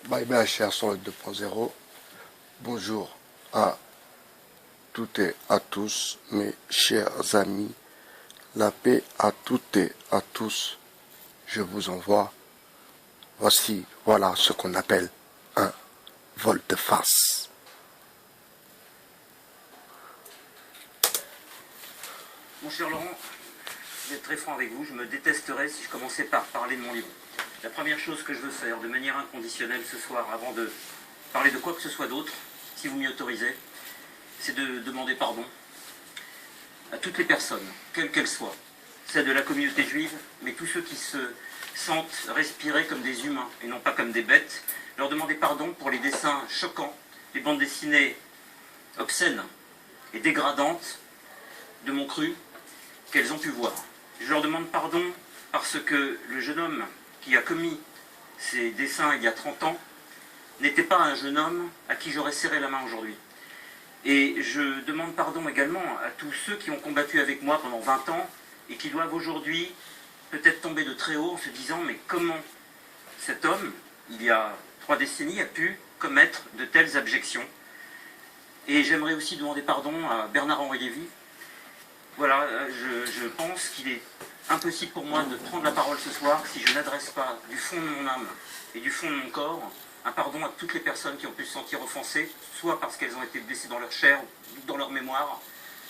Bye bye, chers sur le 2.0. Bonjour à toutes et à tous, mes chers amis. La paix à toutes et à tous. Je vous envoie. Voici, voilà ce qu'on appelle un volte-face. Mon cher Laurent, je vais être très franc avec vous, je me détesterais si je commençais par parler de mon livre. La première chose que je veux faire de manière inconditionnelle ce soir, avant de parler de quoi que ce soit d'autre, si vous m'y autorisez, c'est de demander pardon à toutes les personnes, quelles qu'elles soient, celles de la communauté juive, mais tous ceux qui se sentent respirer comme des humains et non pas comme des bêtes, leur demander pardon pour les dessins choquants, les bandes dessinées obscènes et dégradantes de mon cru qu'elles ont pu voir. Je leur demande pardon parce que le jeune homme qui a commis ces dessins il y a 30 ans n'était pas un jeune homme à qui j'aurais serré la main aujourd'hui. Et je demande pardon également à tous ceux qui ont combattu avec moi pendant 20 ans et qui doivent aujourd'hui peut-être tomber de très haut en se disant mais comment cet homme, il y a 3 décennies, a pu commettre de telles abjections. Et j'aimerais aussi demander pardon à Bernard-Henri Lévy. Voilà, je pense qu'il est impossible pour moi de prendre la parole ce soir si je n'adresse pas du fond de mon âme et du fond de mon corps un pardon à toutes les personnes qui ont pu se sentir offensées, soit parce qu'elles ont été blessées dans leur chair ou dans leur mémoire,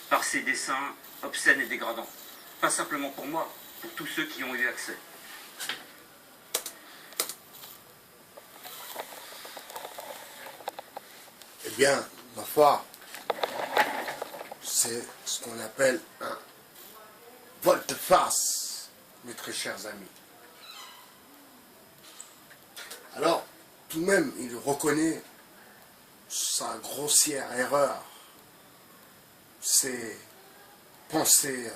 par ces dessins obscènes et dégradants. Pas simplement pour moi, pour tous ceux qui ont eu accès. Eh bien, ma foi, c'est ce qu'on appelle un volte-face, mes très chers amis. Alors, tout de même, il reconnaît sa grossière erreur. C'est penser,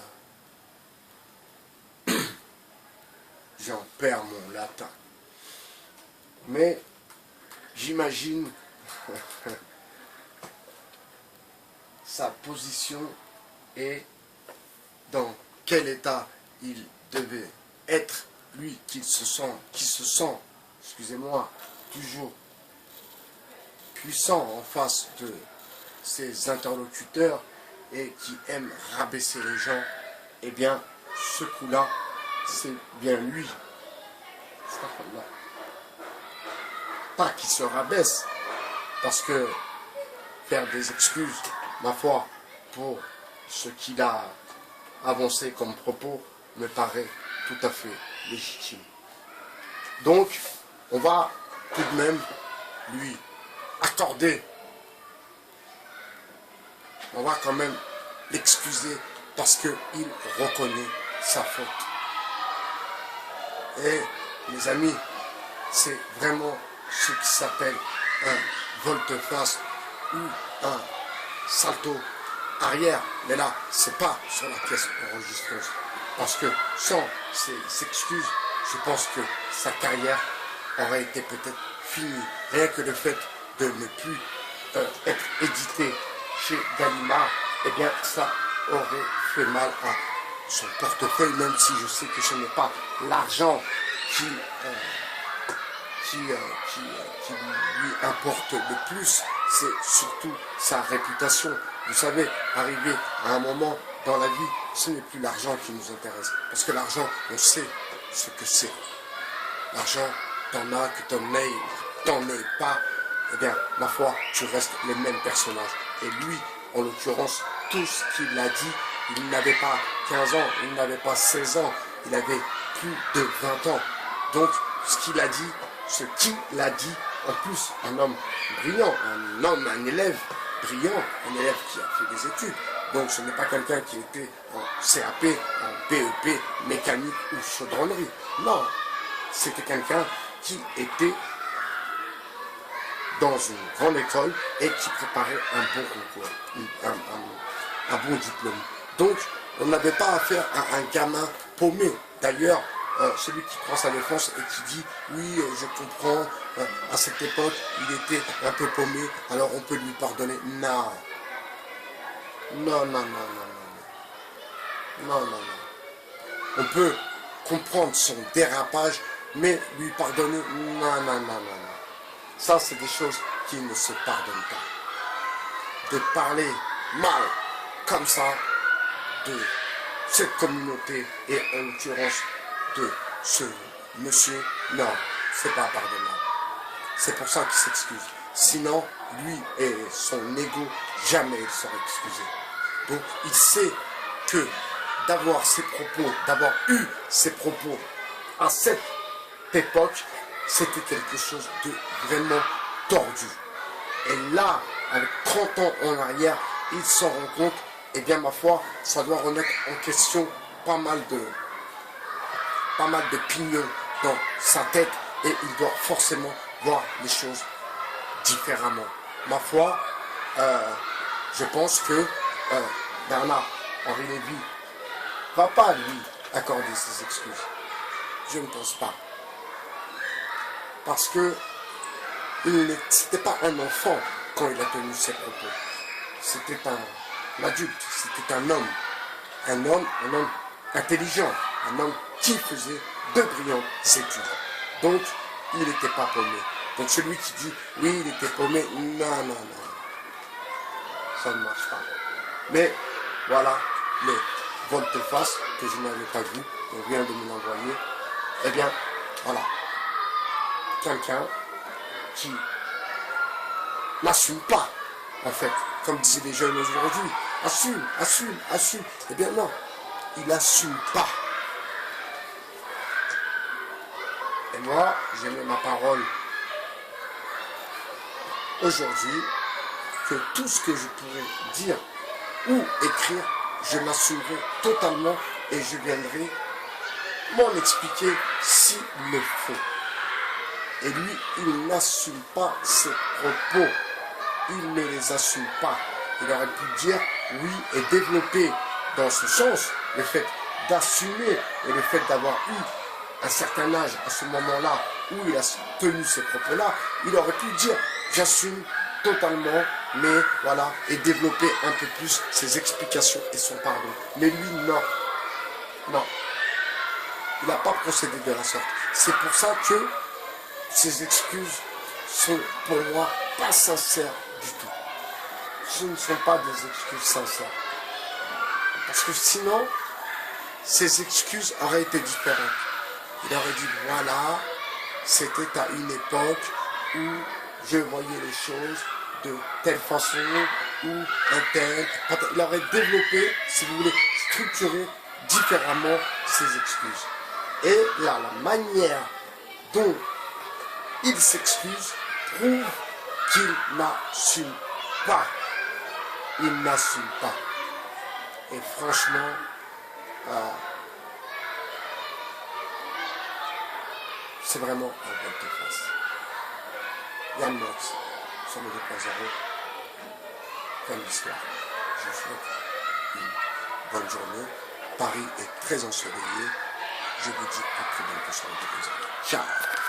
j'en perds mon latin. Mais j'imagine sa position et dans quel état il devait être, lui qui se sent, excusez-moi, toujours puissant en face de ses interlocuteurs et qui aime rabaisser les gens, eh bien, ce coup-là, c'est bien lui. Pas qu'il se rabaisse, parce que faire des excuses, ma foi, pour ce qu'il a avancé comme propos, me paraît tout à fait légitime. Donc, on va tout de même lui accorder, on va quand même l'excuser parce qu'il reconnaît sa faute. Et les amis, c'est vraiment ce qui s'appelle un volte-face ou un salto arrière. Mais là, c'est pas sur la pièce enregistreuse. Parce que sans ces excuses, je pense que sa carrière aurait été peut-être finie. Rien que le fait de ne plus être édité chez Gallimard, eh bien ça aurait fait mal à son portefeuille, même si je sais que ce n'est pas l'argent qui lui importe le plus, c'est surtout sa réputation. Vous savez, arriver à un moment dans la vie, ce n'est plus l'argent qui nous intéresse. Parce que l'argent, on sait ce que c'est. L'argent, t'en as, que t'en aies, t'en aies pas, eh bien, ma foi, tu restes le même personnage. Et lui, en l'occurrence, tout ce qu'il a dit, il n'avait pas 15 ans, il n'avait pas 16 ans, il avait plus de 20 ans. Donc, ce qu'il a dit, en plus, un homme brillant, un élève brillant, un élève qui a fait des études. Donc, ce n'est pas quelqu'un qui était en CAP, en BEP, mécanique ou chaudronnerie. Non, c'était quelqu'un qui était dans une grande école et qui préparait un bon concours, un bon diplôme. Donc, on n'avait pas affaire à un gamin paumé. D'ailleurs, celui qui prend sa défense et qui dit « Oui, je comprends, à cette époque, il était un peu paumé, alors on peut lui pardonner. » Non. Non, non, non, non, non. Non, non, non. On peut comprendre son dérapage, mais lui pardonner, non, non, non, non, non. Ça, c'est des choses qui ne se pardonnent pas. De parler mal, comme ça, de cette communauté, et en l'occurrence de ce monsieur, non, c'est pas pardonnable. C'est pour ça qu'il s'excuse. Sinon, lui et son ego, jamais il serait excusé. Donc, il sait que d'avoir ces propos, d'avoir eu ces propos à cette époque, c'était quelque chose de vraiment tordu. Et là, avec 30 ans en arrière, il s'en rend compte, et bien ma foi, ça doit remettre en question pas mal de pignons dans sa tête, et il doit forcément voir les choses différemment. Ma foi, je pense que Bernard-Henri Lévy va pas lui accorder ses excuses. Je ne pense pas. Parce que c'était pas un enfant quand il a tenu ses propos. C'était un adulte, c'était un homme intelligent, un homme qui faisait de brillantes études. Donc, il n'était pas paumé. Donc celui qui dit, oui, il était paumé, non. Ça ne marche pas. Mais, voilà, les volte-face que je n'avais pas vu, on vient de me l'envoyer. Eh bien, voilà. Quelqu'un qui n'assume pas, en fait, comme disaient les jeunes aujourd'hui. Assume. Eh bien non, il n'assume pas. Et moi, j'ai mis ma parole aujourd'hui que tout ce que je pourrais dire ou écrire, je l'assumerai totalement et je viendrai m'en expliquer s'il le faut. Et lui, il n'assume pas ses propos. Il ne les assume pas. Il aurait pu dire oui et développer dans ce sens le fait d'assumer et le fait d'avoir eu un certain âge à ce moment-là où il a tenu ces propos-là. Il aurait pu dire j'assume totalement, mais voilà, et développer un peu plus ses explications et son pardon. Mais lui, non. Il n'a pas procédé de la sorte. C'est pour ça que ces excuses sont pour moi pas sincères du tout. Ce ne sont pas des excuses sincères. Parce que sinon, ces excuses auraient été différentes. Il aurait dit, voilà, c'était à une époque où je voyais les choses de telle façon, ou un tel. Il aurait développé, si vous voulez, structuré différemment ses excuses. Et là, la manière dont il s'excuse prouve qu'il n'assume pas. Il n'assume pas. Et franchement, c'est vraiment un volte-face. Yann Moix, sur le 2.0, comme l'histoire. Je vous souhaite une bonne journée. Paris est très ensoleillé. Je vous dis à très bientôt sur le 2.0. Ciao.